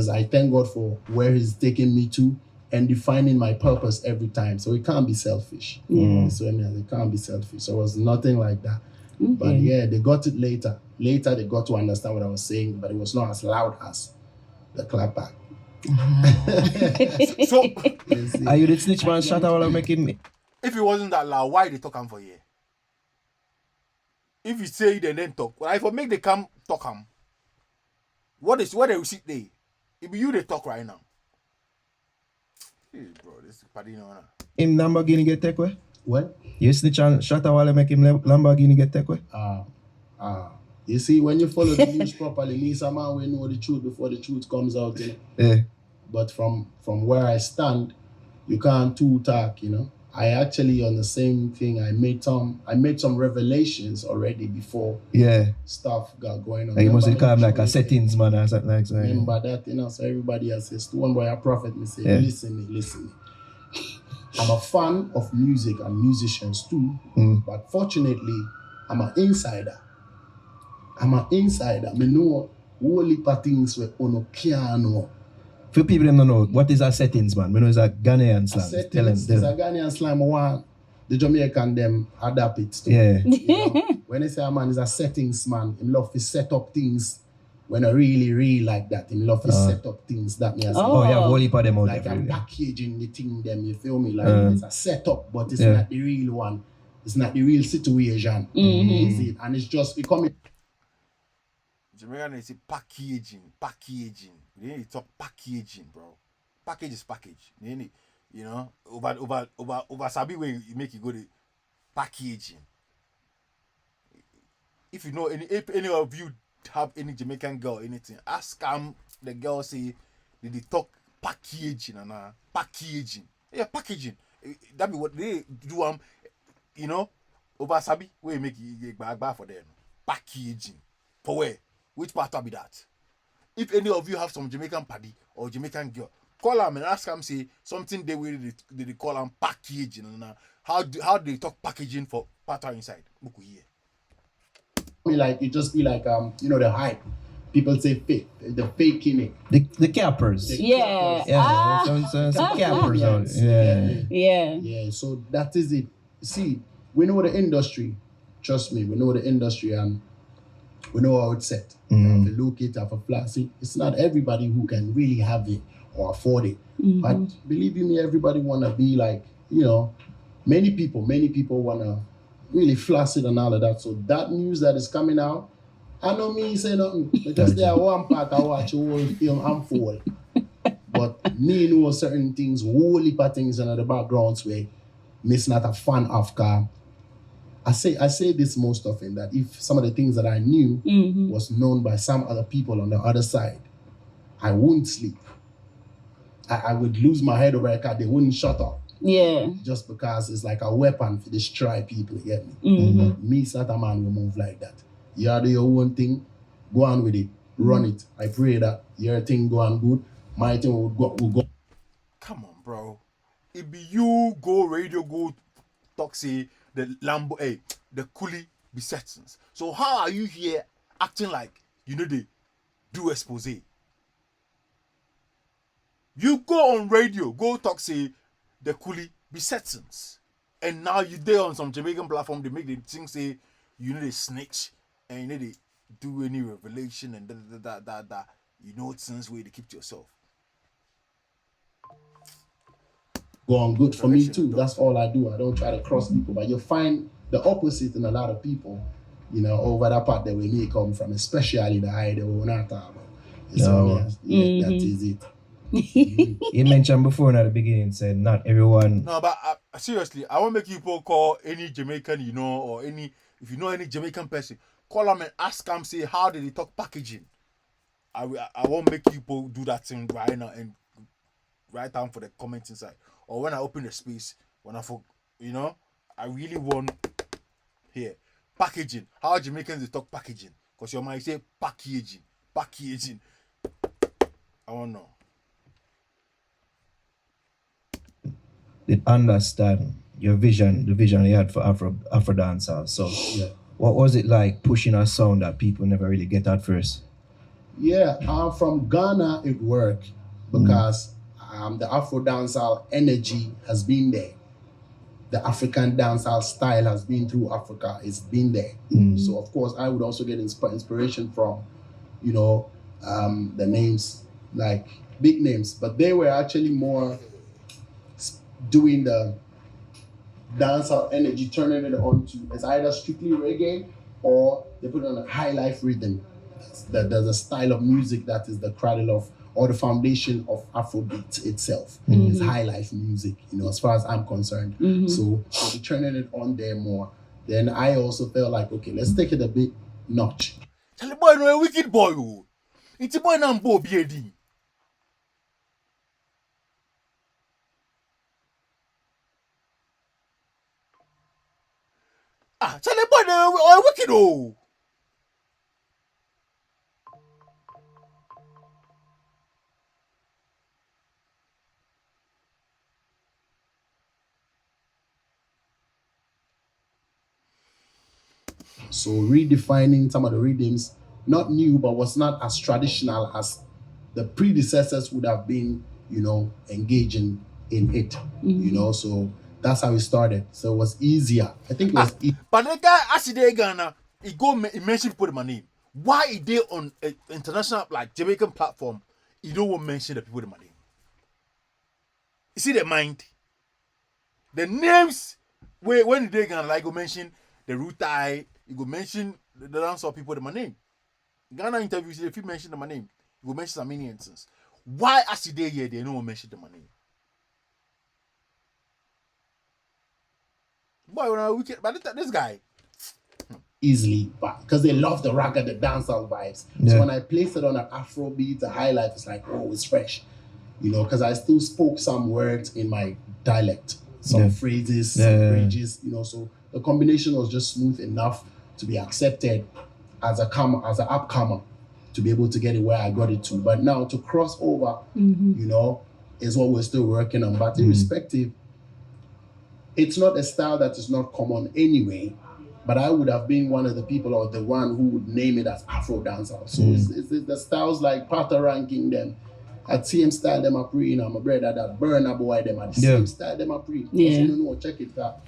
because I thank God for where He's taking me to and defining my purpose every time. So it can't be selfish. So it can't be selfish. So it was nothing like that. But yeah, they got it later. Later they got to understand what I was saying, but it was not as loud as the clapback. So, are you the snitch man shot while I'm making me? if it wasn't that loud, why they talk him for here? If you say it and then talk, well, if I make the come talk him, what they will sit there? It be you they talk right now. Hey, bro, this is party no. Him Lamborghini get take away? What? You snitch and shot while I make him Lamborghini get take away? You see, when you follow the news properly, me some man will know the truth before the truth comes out, you know. Yeah. But from where I stand, you can't too talk, you know. I actually on the same thing. I made some revelations already before stuff got going on. Like you must have called like a settings man or something like that. Remember that, you know. So everybody else says, "To one boy a prophet," me say, listen me. I'm a fan of music and musicians too, but fortunately, I'm an insider. Me know whole heap of things where ono can't know. For people that don't know, what is a settings, man? We know it's a Ghanaian slang. Settings is a Ghanaian slang. I want the Jamaican them adapt it to. Yeah. You know? When they say a man is a settings man, he love to set up things when I really like that. He love to set up things that me as whole heap of them out like there. I'm packaging the thing them, you feel me? Like it's a setup, but it's not the real one. It's not the real situation. You see it? And it's just becoming. Jamaican they say packaging. They need to talk packaging, bro. Package is package. They need, you know, over sabi way you make it go to packaging. If you know if any of you have any Jamaican girl, anything, ask the girl say they talk packaging and packaging. Yeah, packaging. That be what they do. You know, over sabi way make it bag for them. Packaging. For where? Which part will be that? If any of you have some Jamaican paddy or Jamaican girl, call them and ask them say something they will they call them packaging and how do they talk packaging for part inside? Like it just be like you know the hype. People say fake, the faking it. The cappers. Some cappers out. Yeah. So that is it. See, we know the industry. Trust me, we know the industry and we know how it's set. If you look it up a flat, see, it's not everybody who can really have it or afford it. But believe you me, everybody wanna be like, you know, many people wanna really flash it and all of that. So that news that is coming out, I know me say nothing because there are one part I watch a whole film unfold. But me know certain things, whole heap of things in the backgrounds where me's not a fan of car. I say this most often that if some of the things that I knew was known by some other people on the other side, I wouldn't sleep. I would lose my head over a car. They wouldn't shut up. Yeah. Just because it's like a weapon for destroy people, you get me? But me, it's not a man who move like that. You do your own thing, go on with it, run it. I pray that your thing go on good, my thing will go. Come on, bro. It be you go radio, go talk say the Lambo, the coolie be settings. So how are you here acting like you know they do expose? You go on radio, go talk say the coolie be settings. And now you there on some Jamaican platform, they make the thing say you know they snitch and you know they do any revelation and da. You know it's since way to keep to yourself. Go on good for me too. That's all I do. I don't try to cross people, but you'll find the opposite in a lot of people, you know, over that part that we may come from, especially the high that we're not talking about. So that is it. You mentioned before at the beginning, said not everyone. No, but seriously, I want to make people call any Jamaican you know, or if you know any Jamaican person, call them and ask them, say, how did they talk packaging? I won't make people do that thing right now and write down for the comments inside. Or when I open the space, when I I really want here packaging. How Jamaicans they talk packaging? Because you might say packaging. I want to know. They understand your vision, the vision you had for Afro Dancehall. So, what was it like pushing a sound that people never really get at first? Yeah, from Ghana it worked because the Afro dancehall energy has been there. The African dancehall style has been through Africa. It's been there. So of course I would also get inspiration from, you know, the names like big names, but they were actually more doing the dancehall energy, turning it on to it's either strictly reggae or they put it on a high life rhythm. There's a style of music that is the cradle of or the foundation of Afrobeat itself. It's high life music, as far as I'm concerned. So we're turning it on there more. Then I also felt like, okay, let's take it a bit notch. Charlie boy no a wicked boy o. It's boy na mbo obiedi. Charlie boy no a wicked o. So redefining some of the rhythms, not new, but was not as traditional as the predecessors would have been, engaging in it, so that's how it started. So it was easier. I think it was But the guy actually Ghana, he mentioned people in my name. Why is they on an international like Jamaican platform? You don't want to mention the people in my name. You see the mind, the names. When they Ghana, like you mention the root eye, you go mention the dancehall people in my name. Ghana interviews, if you mention my name, you go mention some many instances. Why actually they here they don't mention my name? Boy, when I wicked, but this guy. easily, but because they love the ragga, the dancehall vibes. So when I place it on an Afro beat, a highlight, it's like, oh, it's fresh, because I still spoke some words in my dialect, some phrases, some bridges, so the combination was just smooth enough to be accepted as an upcomer, to be able to get it where I got it to. But now to cross over, is what we're still working on. But irrespective, it's not a style that is not common anyway, but I would have been one of the people or the one who would name it as Afro Dancehall. So it's the styles like Pata ranking them. At same style them are pre, my brother that Burna Boy them at the same style them are pre. Yeah. So, check it out.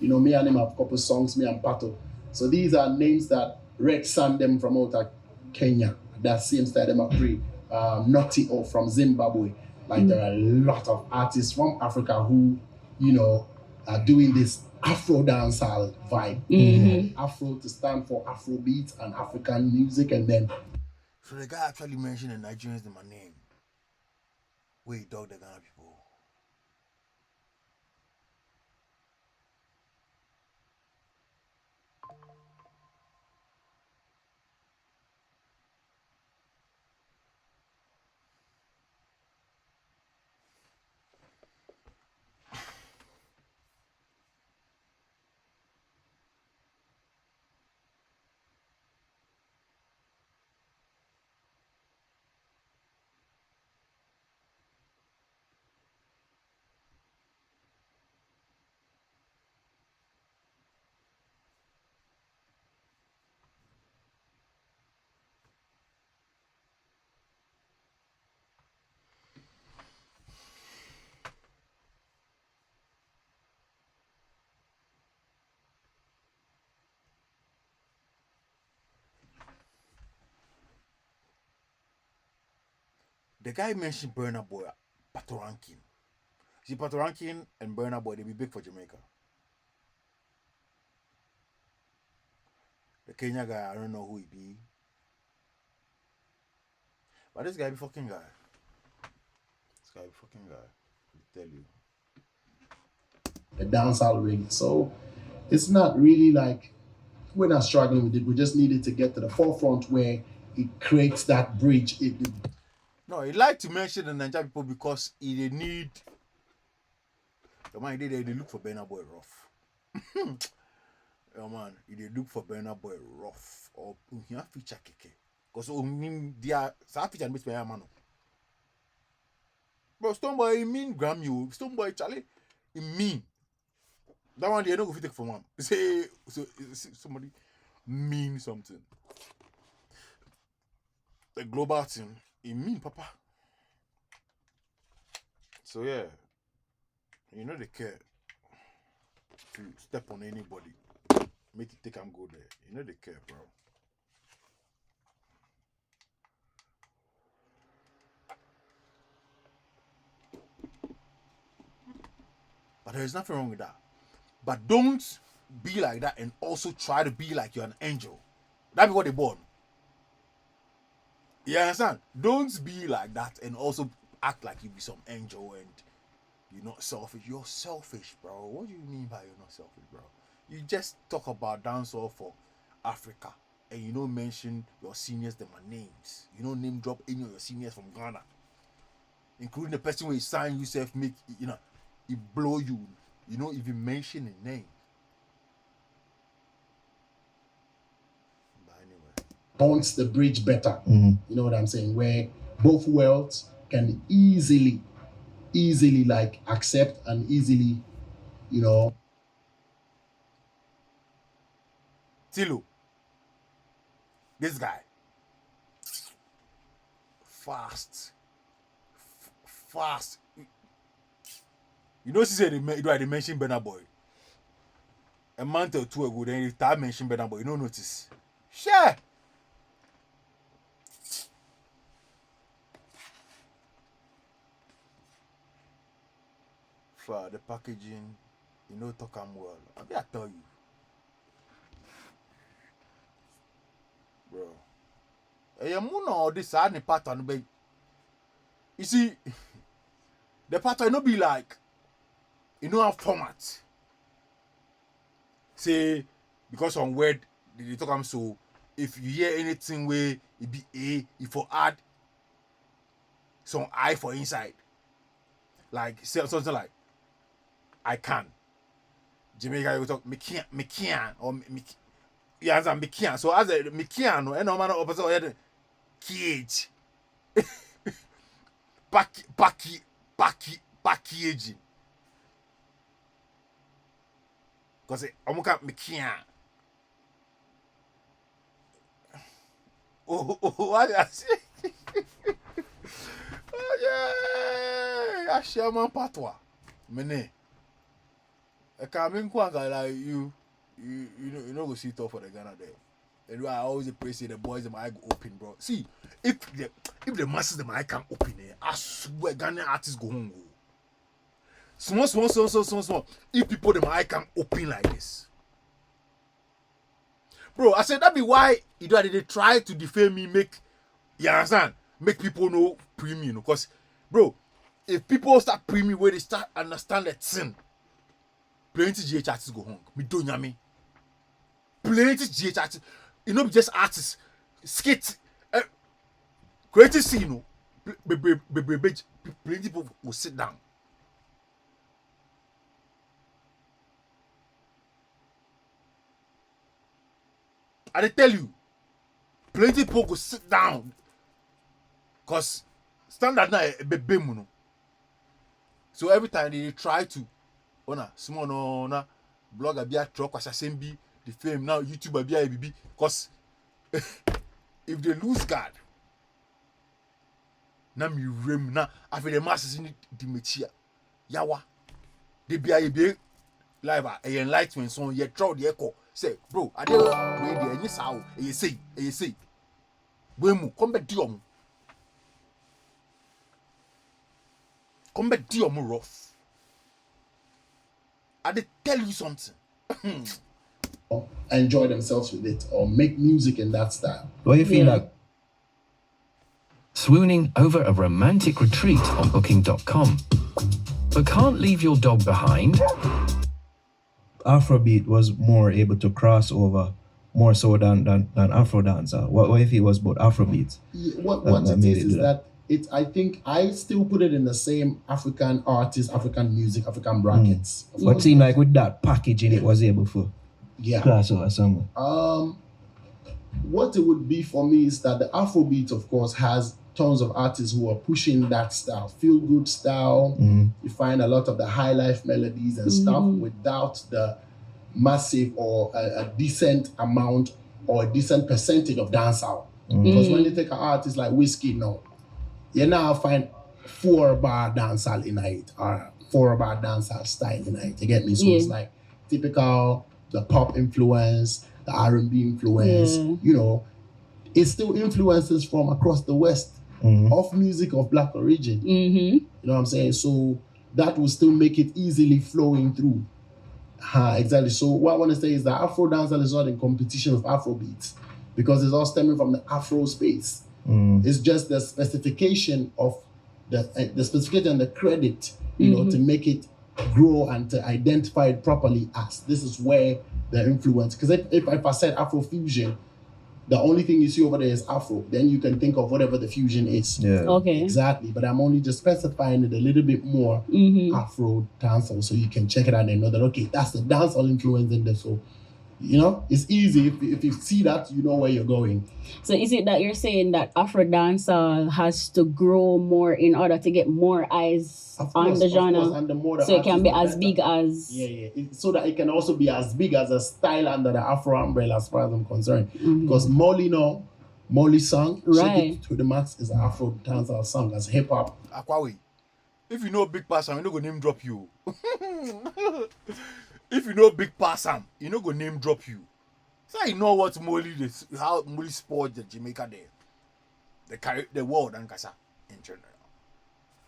Me and him have a couple songs, me and Pato. So these are names that Red Sun them from out of Kenya. That same style them are pre. Naughty O from Zimbabwe. Like there are a lot of artists from Africa who, are doing this Afro dancehall vibe. Afro to stand for Afrobeat and African music, and then. So the guy actually mentioned the Nigerians in my name. Wait, dog the Ghana people. The guy mentioned Burna Boy, Patoranking. See, Patoranking and Burna Boy, they be big for Jamaica. The Kenya guy, I don't know who he be. But this guy be fucking guy. This guy be fucking guy. I tell you. The dancehall ring. So it's not really like we're not struggling with it. We just needed to get to the forefront where it creates that bridge. No, he like to mention the Nigerian people because he need. The man they look for Burna Boy rough. Yeah, man, they look for Burna Boy rough or he have feature keke. Because they are some feature makes me man. Bro, Stone Boy he mean Grammy. Stone Boy Charlie, he mean. That one they don't go fit take for one. Say so somebody mean something. the global thing, it mean papa. So yeah, you know they care to step on anybody, make it take them go there. You know they care, bro. But there is nothing wrong with that. But don't be like that and also try to be like you're an angel. That's what they born. You understand? Don't be like that and also act like you be some angel and you're not selfish. You're selfish, bro. What do you mean by you're not selfish, bro? You just talk about dancehall for Africa and you don't mention your seniors, them are names. You don't name drop any of your seniors from Ghana, including the person where you sign yourself, make you know, it blow you. You don't even mention a name. But anyway, Bonds the bridge better. You know what I'm saying? Where both worlds can easily like accept and easily, you know. Tilo, this guy, fast. You know, she said they mentioned Burna Boy. A month or two ago, then they mentioned Burna Boy. You don't notice. Share. For the packaging, you know, talk am well. I tell you, bro. You know all this any pattern, but you see, the pattern no be like, you know, have format. Say because on word they talk am so. If you hear anything where it be A, if you add some I for inside, like say something like I can. Jamaica you talk me can or me yeah as me can. So as a me can no, and no man opposite or cage. Packaging. Because I'm can me can. What I say? Oh yeah, I share my patois. Mene. I can't make one guy like you know go see talk for the Ghana there. And I always appreciate the boys them eye go open, bro. See, if the masses them eye can open it, I swear Ghanaian artists go home. Small. If people them eye can open like this. Bro, I said that be why they try to defame me, make you understand? Make people know premium, you know, because bro, if people start premium where they start understand the thing, plenty GH artists go home. Me don't yami. Plenty GH artists, you know, just artists, skit, creative scene, you know, plenty people will sit down. I tell you, plenty people go sit down. Cause standard now a baby muno. So every time they try to small no blogger be a truck was be the fame now YouTuber be a BB. Cause if they lose God, na me rem na after the masses in the metia. Yawa. They be a live a enlightenment so you throw the echo. Say, bro, I dey wait there any sao. You say. Wemu come back to come back to rough. I did tell you something. Enjoy themselves with it or make music in that style. What do you feel like? Swooning over a romantic retreat on booking.com, but can't leave your dog behind? Afrobeat was more able to cross over more so than Afro Dancehall. What if it was about Afrobeat? What it is that I think I still put it in the same African artists, African music, African brackets. What seemed like with that packaging it was able for cross over somewhere. What it would be for me is that the Afrobeat, of course, has tons of artists who are pushing that style, feel good style. You find a lot of the high life melodies and stuff without the massive or a decent amount or a decent percentage of dancehall. Because when you take an artist like Whiskey now, you now find 4-bar dancehall in it or 4-bar dancehall style in it. You get me? So it's like typical the pop influence, the R&B influence. You know, it's still influences from across the West of music of Black origin. You know what I'm saying? So that will still make it easily flowing through. Exactly. So what I want to say is that Afro dancehall is not in competition with Afro beats because it's all stemming from the Afro space. It's just the specification of the specification and the credit, you know, to make it grow and to identify it properly as this is where the influence. Because if I said Afro fusion, the only thing you see over there is Afro. Then you can think of whatever the fusion is. Yeah. Okay. Exactly. But I'm only just specifying it a little bit more Afro dancehall, so you can check it out and know that okay, that's the dancehall influence in there. So, you know, it's easy if you see that, you know where you're going. So is it that you're saying that Afro dancehall has to grow more in order to get more eyes on the genre? And the more the So it can be artists, as the big better. as So that it can also be as big as a style under the Afro umbrella, as far as I'm concerned. Because Molly song, Shake It to the Max, is an Afro dancehall song as hip hop. Akwawi, if you know Big Passam, you no go name drop you. If you know Big Passam, you no go name drop you. So you know what how Molly spoiled the Jamaica there. They carry the world and Kasa in general.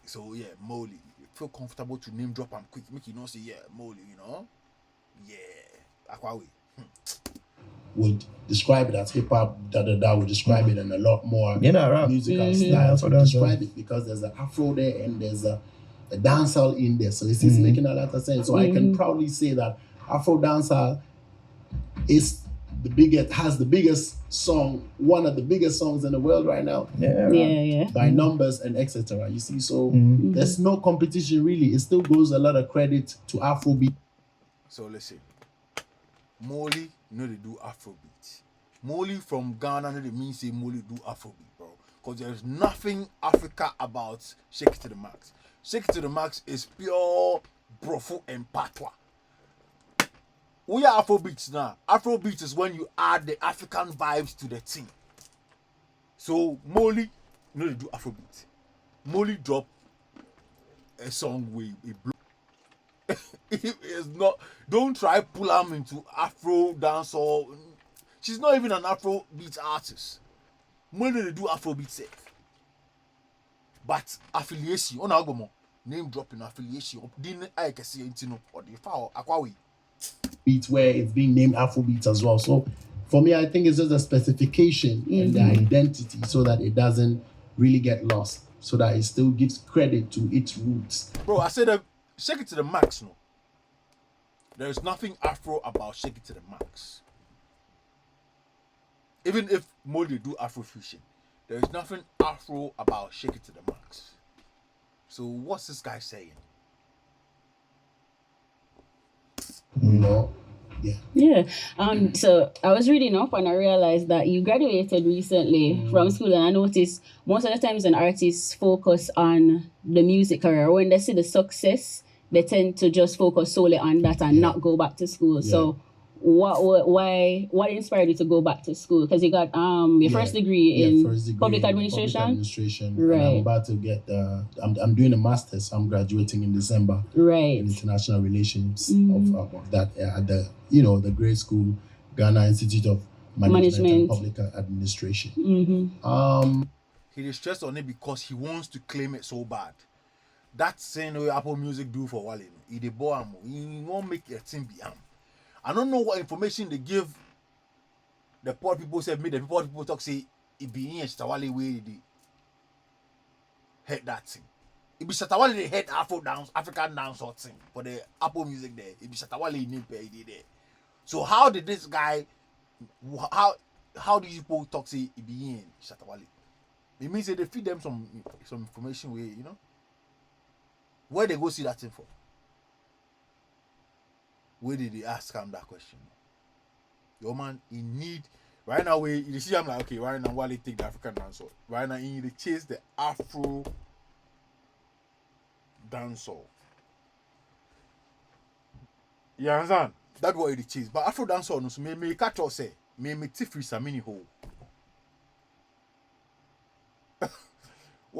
So yeah, Molly, you feel comfortable to name drop and quick, make you know say yeah, Molly, you know? Yeah. Akwawi. Would describe it as hip hop, would describe it in a lot more Right. musical styles to describe it because there's an Afro there and there's a dancehall in there. So it's making a lot of sense. So I can proudly say that Afro dancehall is has the biggest song, one of the biggest songs in the world right now. By numbers and etc. You see, so there's no competition really. It still goes a lot of credit to Afrobeat. So listen. Molly, you know they do Afrobeat. Molly from Ghana, no they mean say Molly do Afrobeat, bro. Because there's nothing Africa about Shake It to the Max. Shake It to the Max is pure brofo and patois. We are Afrobeats now. Afrobeat is when you add the African vibes to the thing. So Molly, you know they do Afrobeat. Molly drop a song with a blow. It's not. Don't try pull her into Afro dancehall. She's not even an Afro beat artist. Molly they do Afrobeat safe. But affiliation, on Agomo, name dropping affiliation. Didn't I can see it or the foul Akwawi. Beats where it's being named Afrobeats as well. So for me, I think it's just a specification and the identity so that it doesn't really get lost. So that it still gives credit to its roots. Bro, I said Shake It to the Max, no. There is nothing Afro about Shake It to the Max. Even if Molly do Afrofusion, there is nothing Afro about Shake It to the Max. So what's this guy saying? No. Yeah. So I was reading up and I realized that you graduated recently from school, and I noticed most of the times when artists focus on the music career, when they see the success, they tend to just focus solely on that and not go back to school. So what inspired you to go back to school? Because you got your first degree in public administration. Right. And I'm about to get I'm doing a master's. I'm graduating in December. Right. In international relations of that at the the grade school, Ghana Institute of Management and Public Administration. He is stressed on it because he wants to claim it so bad. That's saying what Apple Music do for Wale. He dey bore him. He won't make a thing be him. I don't know what information they give the poor people say, the poor people talk say it be in Shatawale way they head that thing. It be Shatawale they head African dance or thing for the Apple Music there. It be Shatawale in there. So how did this guy how do you people talk say it be in Shatawale? It means that they feed them some information where where they go see that thing for? Where did they ask him that question? Your man, he need right now. You see, I'm like, okay, right now, while they take the African dancehall, right now, he need to chase the Afro dancehall. You understand? That's what he chase. But Afro dancehall, no, so me catch or say, me tifri sa mini hole.